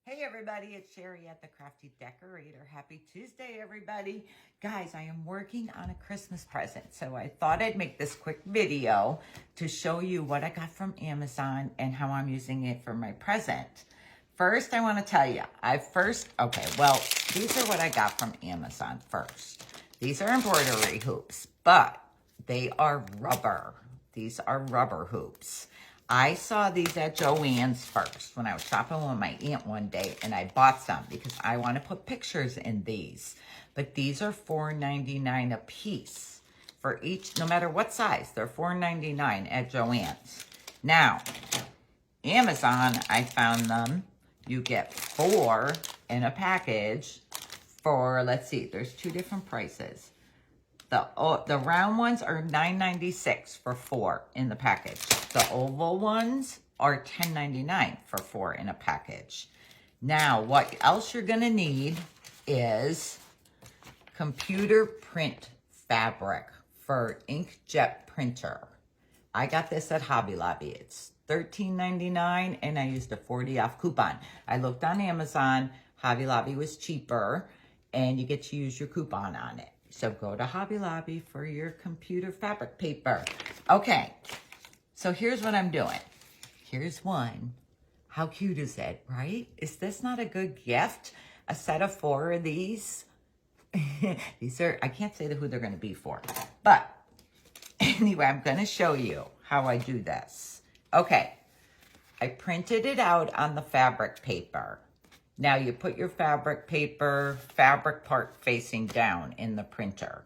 Hey everybody, it's Sherry at the Crafty Decorator. Happy Tuesday, everybody. Guys, I am working on a Christmas present, so I thought I'd make this quick video to show you what I got from Amazon and how I'm using it for my present. First, I want to tell you, these are what I got from Amazon first. These are embroidery hoops, but they are rubber. These are rubber hoops. I saw these at Joann's first when I was shopping with my aunt one day, and I bought some because I want to put pictures in these. But these are $4.99 a piece for each, no matter what size. They're $4.99 at Joann's. Now, Amazon, I found them. You get 4 in a package for, let's see, there's 2 different prices. The round ones are $9.96 for 4 in the package. The oval ones are $10.99 for 4 in a package. Now, what else you're gonna need is computer print fabric for inkjet printer. I got this at Hobby Lobby. It's $13.99 and I used a 40 off coupon. I looked on Amazon, Hobby Lobby was cheaper and you get to use your coupon on it. So go to Hobby Lobby for your computer fabric paper. Okay, so here's what I'm doing. Here's one. How cute is it, right? Is this not a good gift? A set of 4 of these. These are, I can't say who they're gonna be for, but anyway, I'm gonna show you how I do this. Okay, I printed it out on the fabric paper. Now you put your fabric part facing down in the printer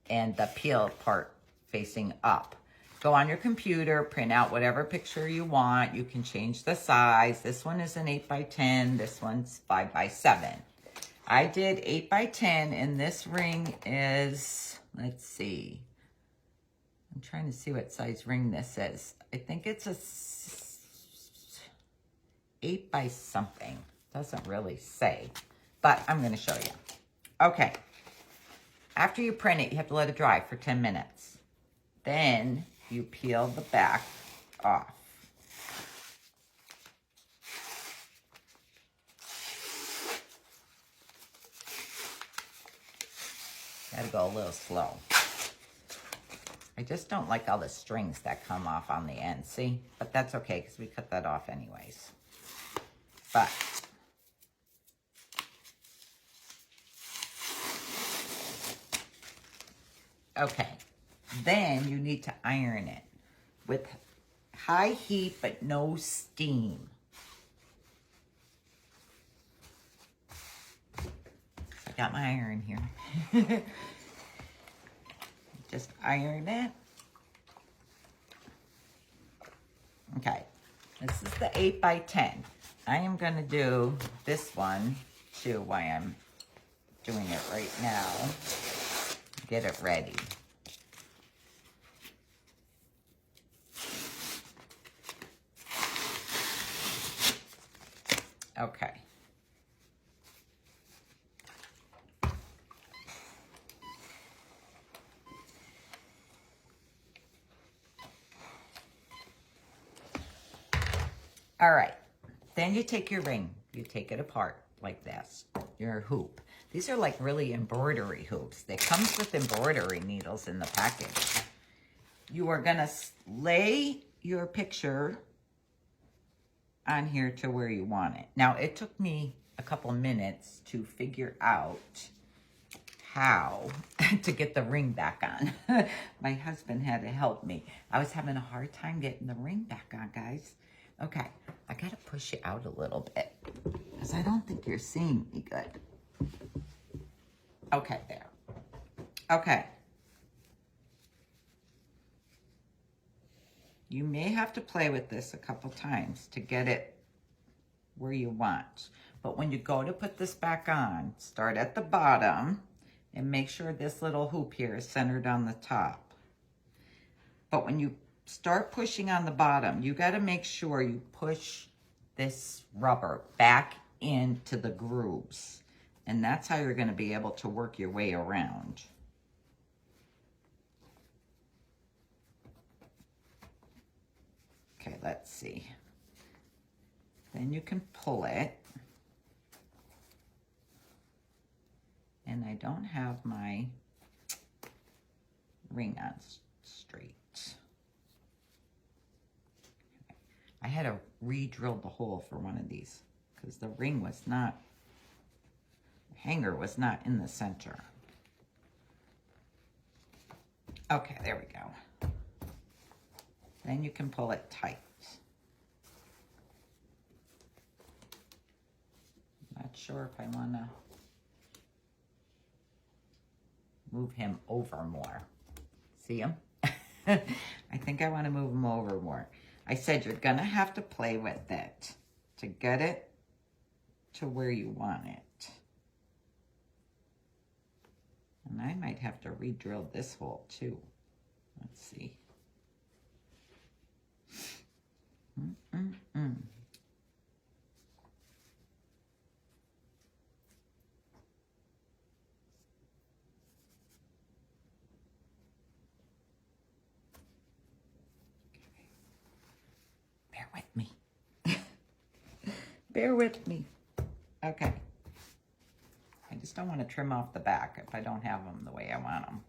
and the peel part facing up. Go on your computer, print out whatever picture you want. You can change the size. This one is an 8x10. This one's 5x7. I did 8x10 and this ring is, let's see. I'm trying to see what size ring this is. I think it's a 8 by something. Doesn't really say, but I'm going to show you. Okay. After you print it, you have to let it dry for 10 minutes. Then you peel the back off. Gotta go a little slow. I just don't like all the strings that come off on the end, see? But that's okay, because we cut that off anyways. But okay, then you need to iron it with high heat but no steam. I got my iron here. Just iron it. Okay, this is the 8x10. I am going to do this one too while I'm doing it right now. Get it ready. Okay. All right. Then you take your ring. You take it apart like this. Your hoop. These are like really embroidery hoops. They comes with embroidery needles in the package. You are going to lay your picture on here to where you want it. Now, it took me a couple minutes to figure out how to get the ring back on. My husband had to help me. I was having a hard time getting the ring back on, guys. Okay, I got to push you out a little bit because I don't think you're seeing me good. Okay, there. Okay. You may have to play with this a couple times to get it where you want. But when you go to put this back on, start at the bottom and make sure this little hoop here is centered on the top. But when you start pushing on the bottom, you got to make sure you push this rubber back into the grooves. And that's how you're going to be able to work your way around. Okay, let's see. Then you can pull it. And I don't have my ring on straight. I had to re-drill the hole for one of these because the ring was not, the hanger was not in the center. Okay, there we go. Then you can pull it tight. Not sure if I want to move him over more. See him? I think I want to move him over more. I said you're going to have to play with it to get it to where you want it. And I might have to re-drill this hole too. Let's see. Bear with me. Bear with me. Okay. I just don't want to trim off the back if I don't have them the way I want them.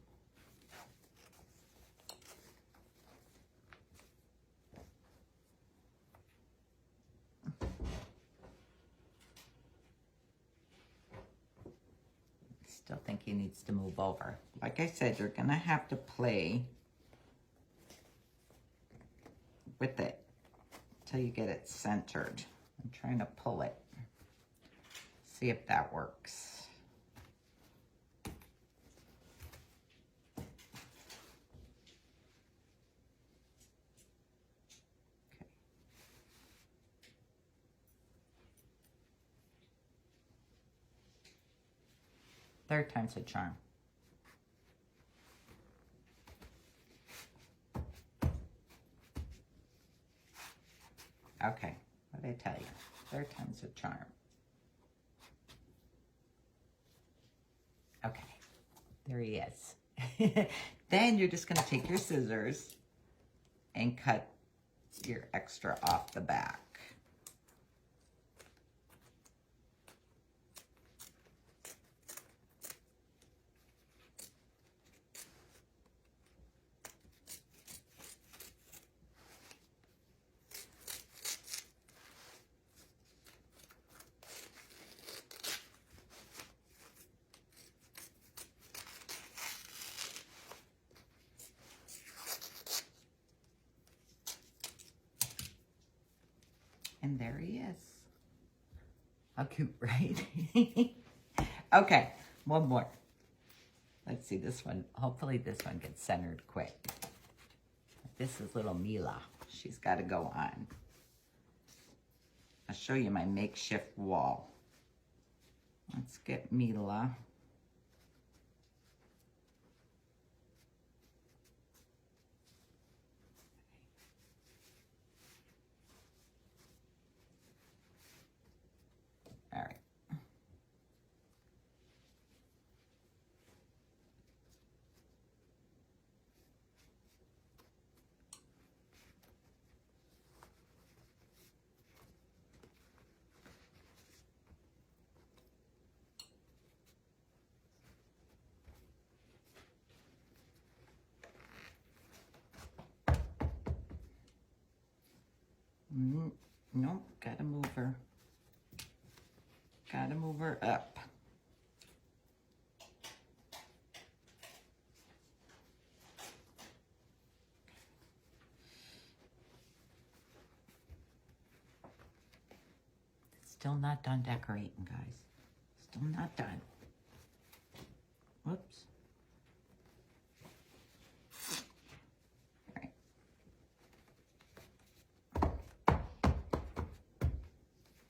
Still think he needs to move over. Like I said, you're going to have to play with it until you get it centered. I'm trying to pull it. See if that works. Okay. Third time's a charm. Okay, what did I tell you? Third time's a charm. Okay, there he is. Then you're just going to take your scissors and cut your extra off the back. And there he is. How cute, right? Okay, one more. Let's see this one. Hopefully this one gets centered quick. This is little Mila. She's got to go on. I'll show you my makeshift wall. Let's get Mila. All right. Nope, gotta move her. Gotta move her up. Still not done decorating, guys. Still not done. Whoops. All right.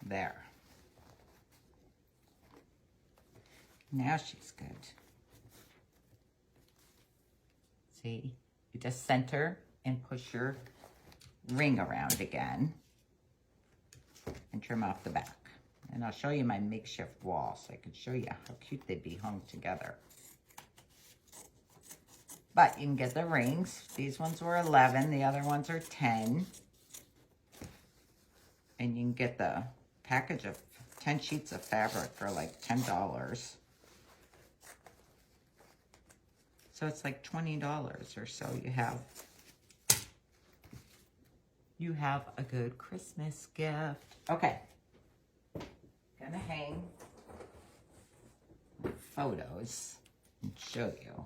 There. Now she's good. See? You just center and push your ring around again and trim off the back. And I'll show you my makeshift wall so I can show you how cute they'd be hung together. But you can get the rings. These ones were 11, the other ones are 10. And you can get the package of 10 sheets of fabric for like $10. So it's like $20 or so you have a good Christmas gift. Okay. Gonna hang photos and show you.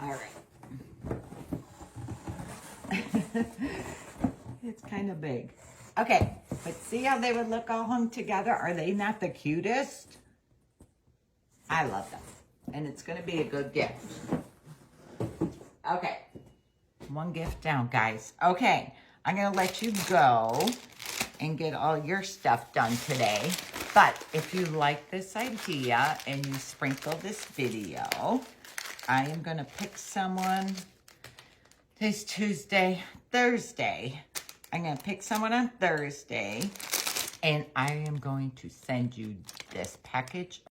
All right. It's kind of big. Okay, but see how they would look all hung together? Are they not the cutest? I love them. And it's going to be a good gift. Okay. One gift down, guys. Okay, I'm going to let you go and get all your stuff done today. But if you like this idea and you sprinkle this video, I am going to pick someone. Today's Tuesday, Thursday. I'm going to pick someone on Thursday, and I am going to send you this package